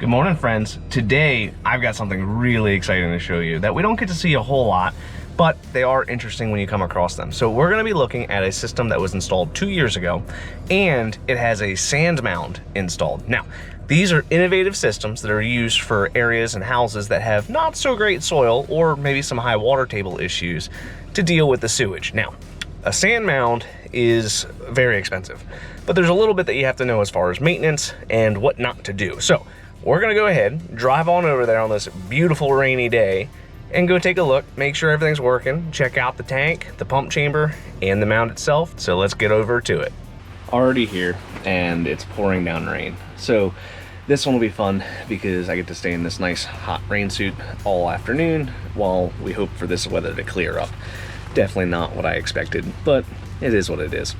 Good morning, friends. Today, I've got something really exciting to show you that we don't get to see a whole lot, but they are interesting when you come across them. So we're gonna be looking at a system that was installed 2 years ago, and it has a sand mound installed. Now, these are innovative systems that are used for areas and houses that have not so great soil or maybe some high water table issues to deal with the sewage. Now, a sand mound is very expensive, but there's a little bit that you have to know as far as maintenance and what not to do. So we're gonna go ahead, drive on over there on this beautiful rainy day and go take a look, make sure everything's working, check out the tank, the pump chamber, and the mound itself. So let's get over to it. Already here, and it's pouring down rain. So this one will be fun because I get to stay in this nice hot rain suit all afternoon while we hope for this weather to clear up. Definitely not what I expected, but it is what it is.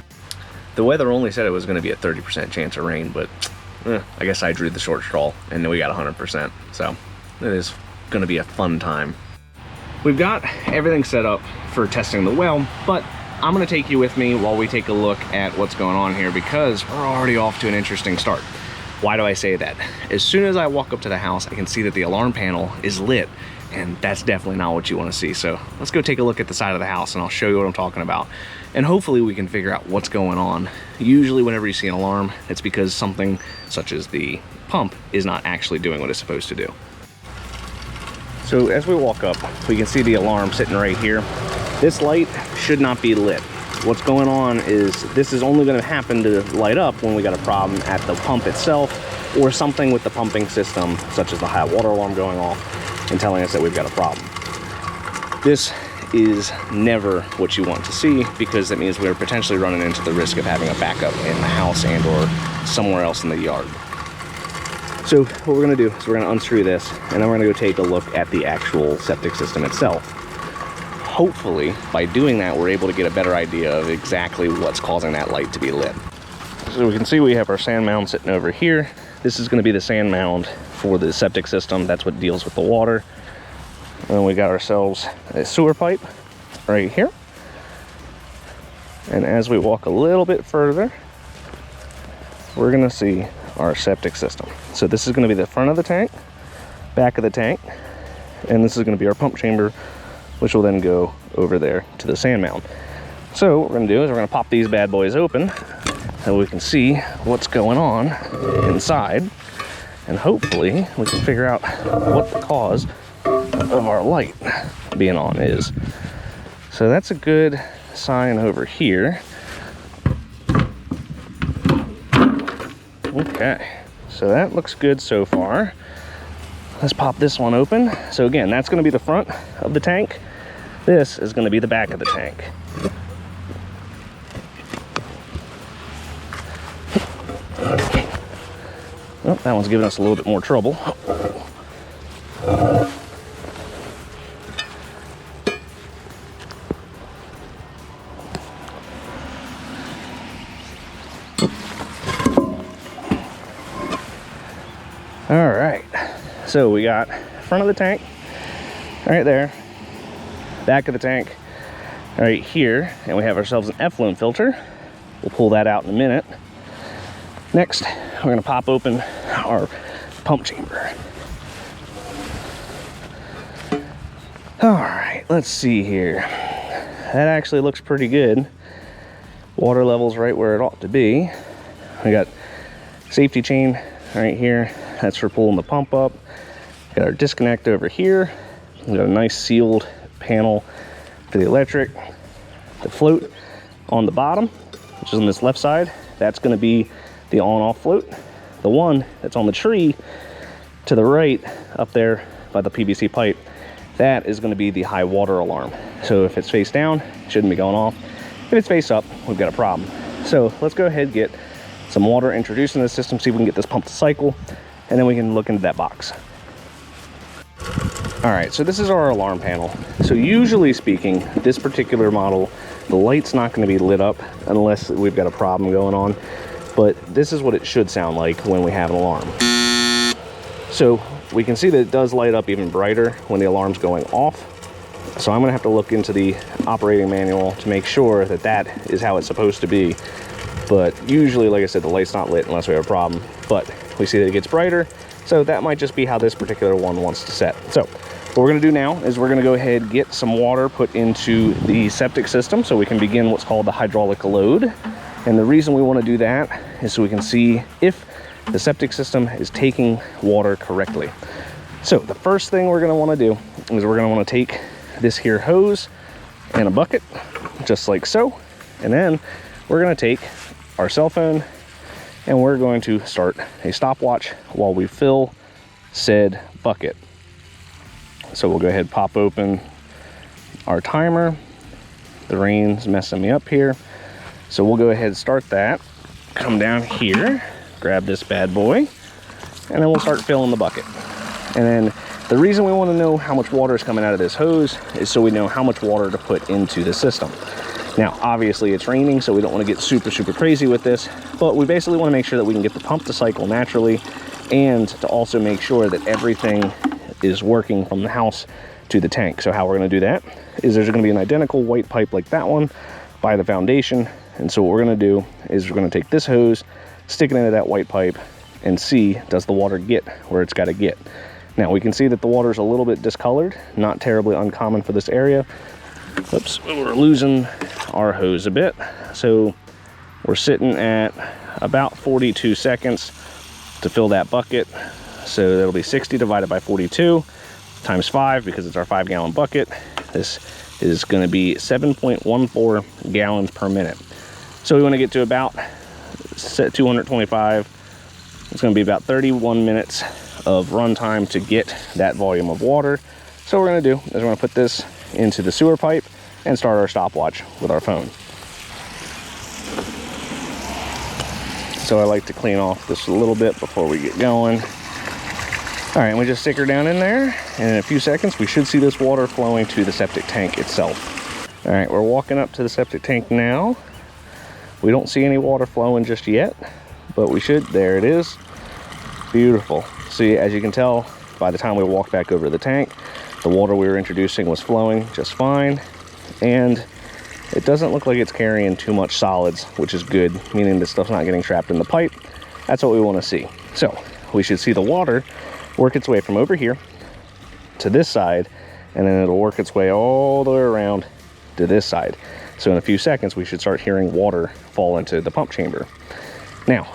The weather only said it was gonna be a 30% chance of rain, but I guess I drew the short straw and then we got 100%. So it is gonna be a fun time. We've got everything set up for testing the well, but I'm gonna take you with me while we take a look at what's going on here because we're already off to an interesting start. Why do I say that? As soon as I walk up to the house, I can see that the alarm panel is lit, and that's definitely not what you want to see. So let's go take a look at the side of the house and I'll show you what I'm talking about. And hopefully we can figure out what's going on. Usually whenever you see an alarm, it's because something such as the pump is not actually doing what it's supposed to do. So as we walk up, we can see the alarm sitting right here. This light should not be lit. What's going on is this is only going to happen to light up when we got a problem at the pump itself or something with the pumping system, such as the high water alarm going off and telling us that we've got a problem. This is never what you want to see because that means we're potentially running into the risk of having a backup in the house and or somewhere else in the yard. So what we're going to do is we're going to unscrew this and then we're going to go take a look at the actual septic system itself. Hopefully, by doing that, we're able to get a better idea of exactly what's causing that light to be lit. So we can see we have our sand mound sitting over here. This is going to be the sand mound for the septic system. That's what deals with the water. And then we got ourselves a sewer pipe right here. And as we walk a little bit further, we're going to see our septic system. So this is going to be the front of the tank, back of the tank, and this is going to be our pump chamber, which will then go over there to the sand mound. So what we're gonna do is we're gonna pop these bad boys open so we can see what's going on inside, and hopefully we can figure out what the cause of our light being on is. So that's a good sign over here. Okay, so that looks good so far. Let's pop this one open. So again, that's gonna be the front of the tank. This is gonna be the back of the tank. Oh, that one's giving us a little bit more trouble. All right, so we got front of the tank right there, back of the tank right here, and we have ourselves an effluent filter. We'll pull that out in a minute. Next, we're gonna pop open our pump chamber. All right, let's see here. That actually looks pretty good. Water level's right where it ought to be. We got safety chain right here. That's for pulling the pump up. Got our disconnect over here. We got a nice sealed panel for the electric. The float on the bottom, which is on this left side, that's going to be the on-off float. The one that's on the tree to the right up there by the PVC pipe, that is going to be the high water alarm. So if it's face down, it shouldn't be going off. If it's face up, we've got a problem. So let's go ahead and get some water introduced in the system, see if we can get this pump to cycle, and then we can look into that box. All right, so this is our alarm panel. So usually speaking, this particular model, the light's not going to be lit up unless we've got a problem going on. But this is what it should sound like when we have an alarm. So we can see that it does light up even brighter when the alarm's going off. So I'm gonna have to look into the operating manual to make sure that that is how it's supposed to be. But usually, like I said, the light's not lit unless we have a problem. But we see that it gets brighter So that might just be how this particular one wants to set. So what we're gonna do now is we're gonna go ahead and get some water put into the septic system so we can begin what's called the hydraulic load. And the reason we wanna do that is so we can see if the septic system is taking water correctly. So the first thing we're gonna wanna do is we're gonna wanna take this here hose and a bucket, just like so. And then we're gonna take our cell phone and we're going to start a stopwatch while we fill said bucket. So we'll go ahead and pop open our timer. The rain's messing me up here. So we'll go ahead and start that. Come down here, grab this bad boy, and then we'll start filling the bucket. And then the reason we want to know how much water is coming out of this hose is so we know how much water to put into the system. Now, obviously it's raining, so we don't want to get super crazy with this, but we basically want to make sure that we can get the pump to cycle naturally and to also make sure that everything is working from the house to the tank. So how we're going to do that is there's going to be an identical white pipe like that one by the foundation. And so what we're going to do is we're going to take this hose, stick it into that white pipe, and see, does the water get where it's got to get. Now we can see that the water is a little bit discolored, not terribly uncommon for this area. Oops, we're losing our hose a bit. So we're sitting at about 42 seconds to fill that bucket. So that'll be 60 divided by 42 times 5 because it's our 5-gallon bucket. This is going to be 7.14 gallons per minute. So we want to get to about 225. It's going to be about 31 minutes of run time to get that volume of water. So what we're going to do is we're going to put this into the sewer pipe and start our stopwatch with our phone. So I like to clean off this a little bit before we get going. All right, we just stick her down in there, and in a few seconds we should see this water flowing to the septic tank itself. All right, we're walking up to the septic tank now. We don't see any water flowing just yet, but we should. There it is. Beautiful. See, as you can tell, by the time we walk back over to the tank, the water we were introducing was flowing just fine, and it doesn't look like it's carrying too much solids, which is good, meaning this stuff's not getting trapped in the pipe. That's what we want to see. So we should see the water work its way from over here to this side, and then it'll work its way all the way around to this side. So in a few seconds, we should start hearing water fall into the pump chamber. Now,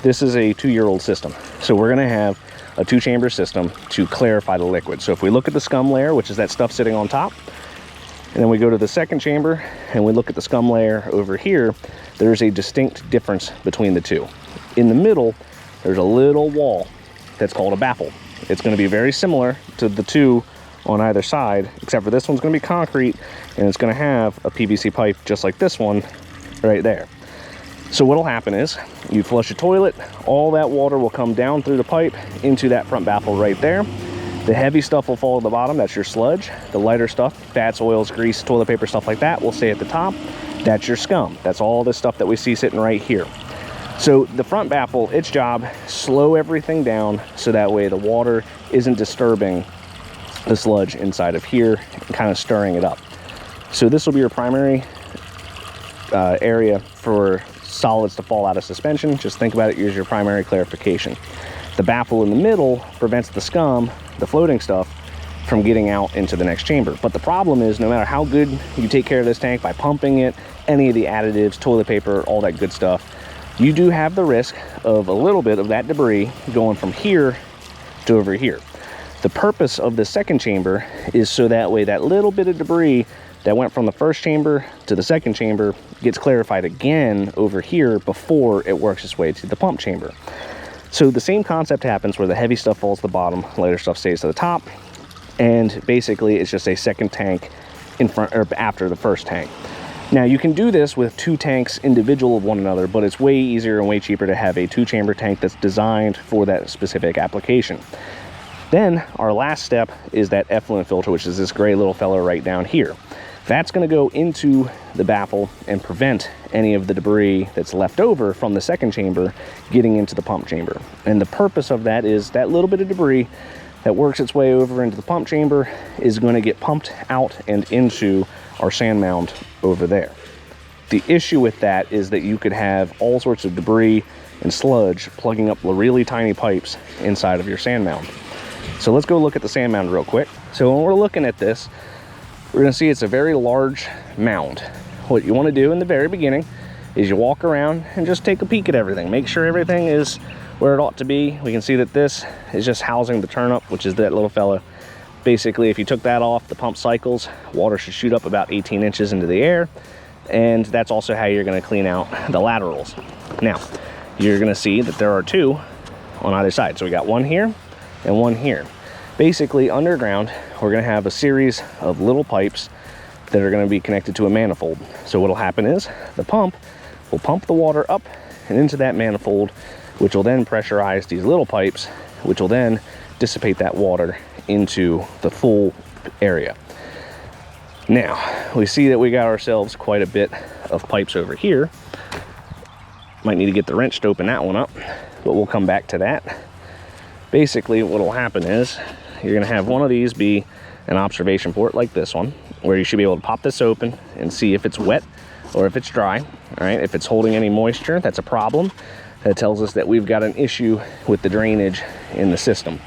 this is a 2-year-old system. So we're gonna have a 2-chamber system to clarify the liquid. So if we look at the scum layer, which is that stuff sitting on top, and then we go to the second chamber and we look at the scum layer over here, there's a distinct difference between the two. In the middle, there's a little wall that's called a baffle. It's going to be very similar to the two on either side, except for this one's going to be concrete and it's going to have a PVC pipe just like this one right there. So what'll happen is you flush a toilet, all that water will come down through the pipe into that front baffle right there. The heavy stuff will fall to the bottom, that's your sludge. The lighter stuff, fats, oils, grease, toilet paper, stuff like that, will stay at the top. That's your scum. That's all the stuff that we see sitting right here. So the front baffle, its job, slow everything down so that way the water isn't disturbing the sludge inside of here and kind of stirring it up. So this will be your primary area for solids to fall out of suspension. Just think about it as your primary clarification. The baffle in the middle prevents the scum, the floating stuff, from getting out into the next chamber. But the problem is, no matter how good you take care of this tank by pumping it, any of the additives, toilet paper, all that good stuff, you do have the risk of a little bit of that debris going from here to over here. The purpose of the second chamber is so that way that little bit of debris that went from the first chamber to the second chamber gets clarified again over here before it works its way to the pump chamber. So the same concept happens where the heavy stuff falls to the bottom, lighter stuff stays to the top, and basically it's just a second tank in front or after the first tank. Now you can do this with 2 tanks individual of one another, but it's way easier and way cheaper to have a 2-chamber tank that's designed for that specific application. Then our last step is that effluent filter, which is this gray little fella right down here. That's going to go into the baffle and prevent any of the debris that's left over from the second chamber getting into the pump chamber. And the purpose of that is that little bit of debris that works its way over into the pump chamber is going to get pumped out and into our sand mound over there. The issue with that is that you could have all sorts of debris and sludge plugging up the really tiny pipes inside of your sand mound. So let's go look at the sand mound real quick. So when we're looking at this, we're going to see it's a very large mound. What you want to do in the very beginning is you walk around and just take a peek at everything. Make sure everything is where it ought to be. We can see that this is just housing the turnip, which is that little fella. Basically, if you took that off, the pump cycles, water should shoot up about 18 inches into the air. And that's also how you're going to clean out the laterals. Now, you're going to see that there are two on either side. So we got one here and one here. Basically, underground, we're going to have a series of little pipes that are going to be connected to a manifold. So what'll happen is the pump will pump the water up and into that manifold, which will then pressurize these little pipes, which will then dissipate that water into the full area. Now, we see that we got ourselves quite a bit of pipes over here. Might need to get the wrench to open that one up, but we'll come back to that. Basically, what will happen is you're gonna have one of these be an observation port like this one, where you should be able to pop this open and see if it's wet or if it's dry. All right, if it's holding any moisture, that's a problem. That tells us that we've got an issue with the drainage in the system.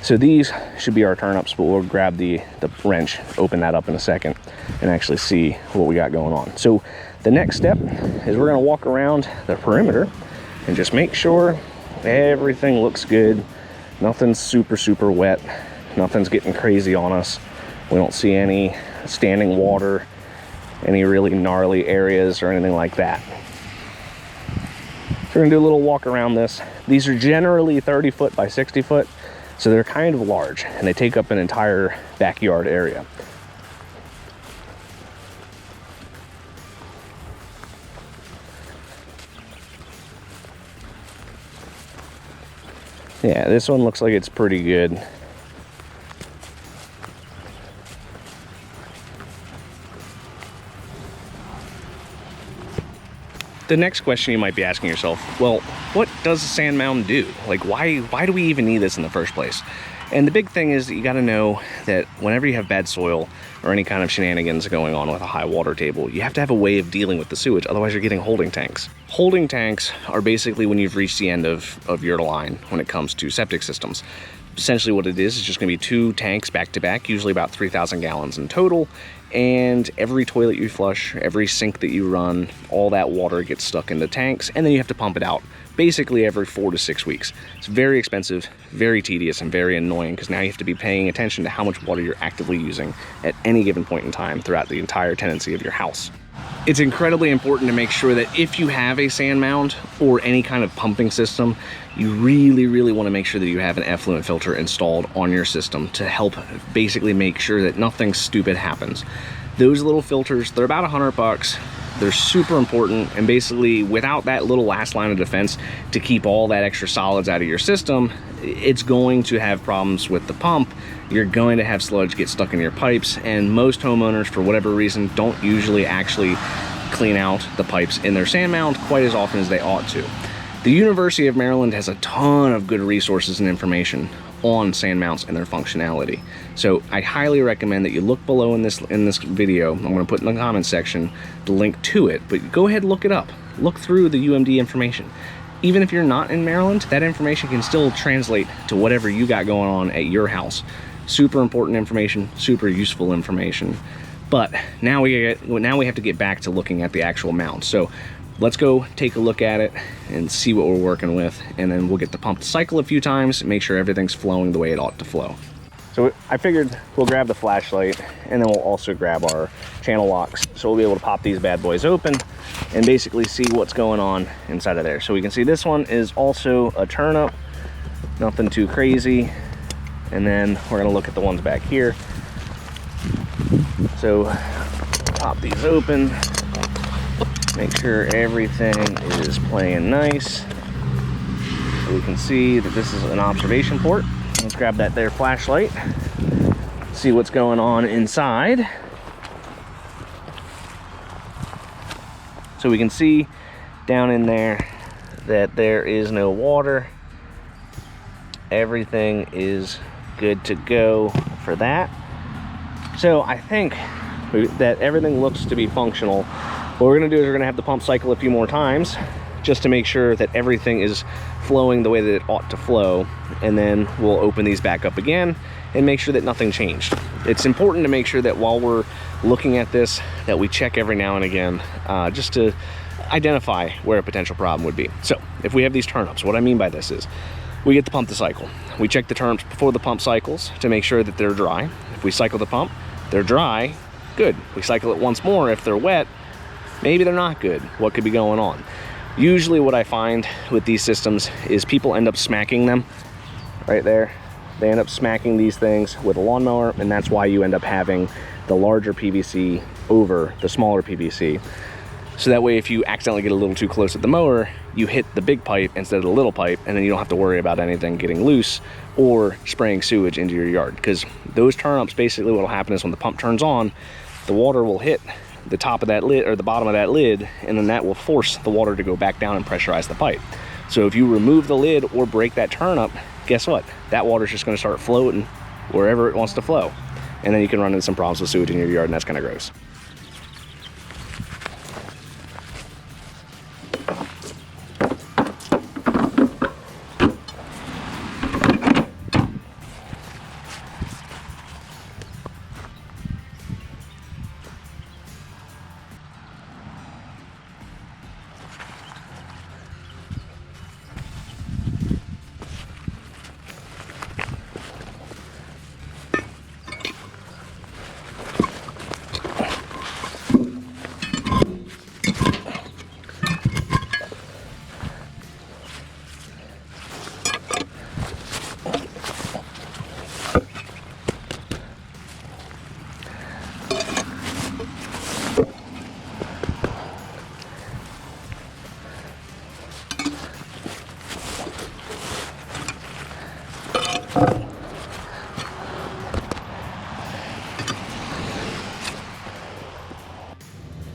So these should be our turnips, but we'll grab the wrench, open that up in a second, and actually see what we got going on. So the next step is we're gonna walk around the perimeter and just make sure everything looks good. Nothing's super wet. Nothing's getting crazy on us. We don't see any standing water, any really gnarly areas or anything like that. So we're gonna do a little walk around this. These are generally 30 foot by 60 foot. So they're kind of large and they take up an entire backyard area. Yeah, this one looks like it's pretty good. The next question you might be asking yourself, well, what does a sand mound do? Like, why do we even need this in the first place? And the big thing is that you got to know that whenever you have bad soil or any kind of shenanigans going on with a high water table, you have to have a way of dealing with the sewage. Otherwise, you're getting holding tanks. Holding tanks are basically when you've reached the end of your line when it comes to septic systems. Essentially what it is just going to be two tanks back to back, usually about 3,000 gallons in total. And every toilet you flush, every sink that you run, all that water gets stuck in the tanks, and then you have to pump it out basically every 4 to 6 weeks. It's very expensive, very tedious, and very annoying because now you have to be paying attention to how much water you're actively using at any given point in time throughout the entire tenancy of your house. It's incredibly important to make sure that if you have a sand mound or any kind of pumping system, you really want to make sure that you have an effluent filter installed on your system to help basically make sure that nothing stupid happens. Those little filters, they're about $100. They're super important, and basically without that little last line of defense to keep all that extra solids out of your system, it's going to have problems with the pump. You're going to have sludge get stuck in your pipes, and most homeowners, for whatever reason, don't usually actually clean out the pipes in their sand mound quite as often as they ought to. The University of Maryland has a ton of good resources and information on sand mounds and their functionality. So I highly recommend that you look below in this video. I'm going to put in the comments section the link to it, but go ahead and look it up. Look through the UMD information. Even if you're not in Maryland, that information can still translate to whatever you got going on at your house. Super important information, super useful information. But now we have to get back to looking at the actual mound. So let's go take a look at it and see what we're working with, and then we'll get the pump to cycle a few times, make sure everything's flowing the way it ought to flow. So I figured we'll grab the flashlight, and then we'll also grab our channel locks, so we'll be able to pop these bad boys open and basically see what's going on inside of there. So we can see this one is also a turnip, nothing too crazy. And then we're gonna look at the ones back here. So pop these open, make sure everything is playing nice. So we can see that this is an observation port. Let's grab that there flashlight, see what's going on inside. So we can see down in there that there is no water. Everything is good to go for that. So I think that everything looks to be functional. What we're gonna do is we're gonna have the pump cycle a few more times, just to make sure that everything is flowing the way that it ought to flow. And then we'll open these back up again and make sure that nothing changed. It's important to make sure that while we're looking at this, that we check every now and again, just to identify where a potential problem would be. So if we have these turnups, what I mean by this is we get the pump to cycle. We check the turnups before the pump cycles to make sure that they're dry. If we cycle the pump, they're dry, good. We cycle it once more. If they're wet, maybe they're not good. What could be going on? Usually what I find with these systems is people end up smacking them right there. They end up smacking these things with a lawnmower, and that's why you end up having the larger PVC over the smaller PVC. So that way, if you accidentally get a little too close at the mower, you hit the big pipe instead of the little pipe, and then you don't have to worry about anything getting loose or spraying sewage into your yard. Because those turnups, basically what will happen is when the pump turns on, the water will hit the top of that lid or the bottom of that lid, and then that will force the water to go back down and pressurize the pipe. So if you remove the lid or break that turnup, guess what? That water is just going to start floating wherever it wants to flow. And then you can run into some problems with sewage in your yard, and that's kind of gross.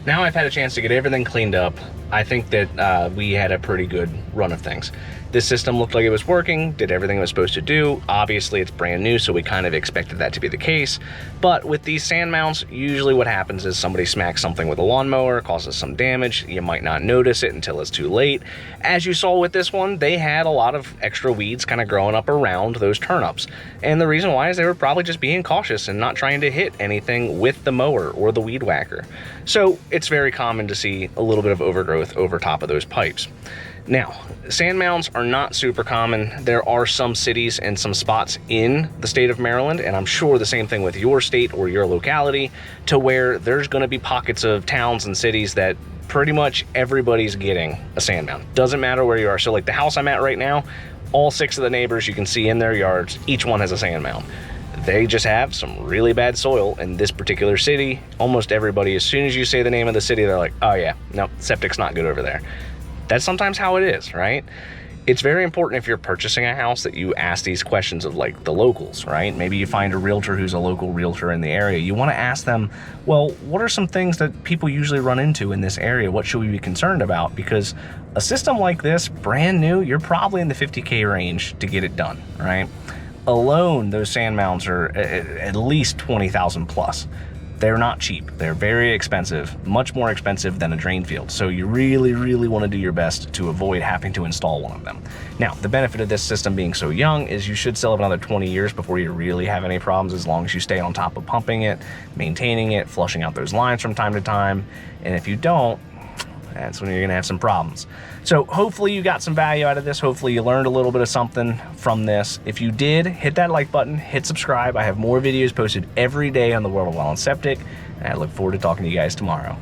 Now I've had a chance to get everything cleaned up. I think that we had a pretty good run of things. This system looked like it was working, did everything it was supposed to do. Obviously it's brand new, so we kind of expected that to be the case. But with these sand mounds, usually what happens is somebody smacks something with a lawnmower, causes some damage. You might not notice it until it's too late. As you saw with this one, they had a lot of extra weeds kind of growing up around those turnips. And the reason why is they were probably just being cautious and not trying to hit anything with the mower or the weed whacker. So it's very common to see a little bit of overgrowth over top of those pipes. Now, sand mounds are not super common. There are some cities and some spots in the state of Maryland, and I'm sure the same thing with your state or your locality, to where there's going to be pockets of towns and cities that pretty much everybody's getting a sand mound. Doesn't matter where you are. So like the house I'm at right now, all 6 of the neighbors you can see in their yards, each one has a sand mound. They just have some really bad soil in this particular city. Almost everybody, as soon as you say the name of the city, they're like, oh yeah, no, septic's not good over there. That's sometimes how it is, right? It's very important if you're purchasing a house that you ask these questions of like the locals, right? Maybe you find a realtor who's a local realtor in the area. You want to ask them, well, what are some things that people usually run into in this area? What should we be concerned about? Because a system like this, brand new, you're probably in the 50K range to get it done, right? Alone, those sand mounds are at least 20,000 plus. They're not cheap. They're very expensive, much more expensive than a drain field. So you really, really want to do your best to avoid having to install one of them. Now, the benefit of this system being so young is you should still have another 20 years before you really have any problems, as long as you stay on top of pumping it, maintaining it, flushing out those lines from time to time. And if you don't, that's when you're gonna have some problems. So hopefully you got some value out of this. Hopefully you learned a little bit of something from this. If you did, hit that like button, hit subscribe. I have more videos posted every day on the World of Well and Septic, and I look forward to talking to you guys tomorrow.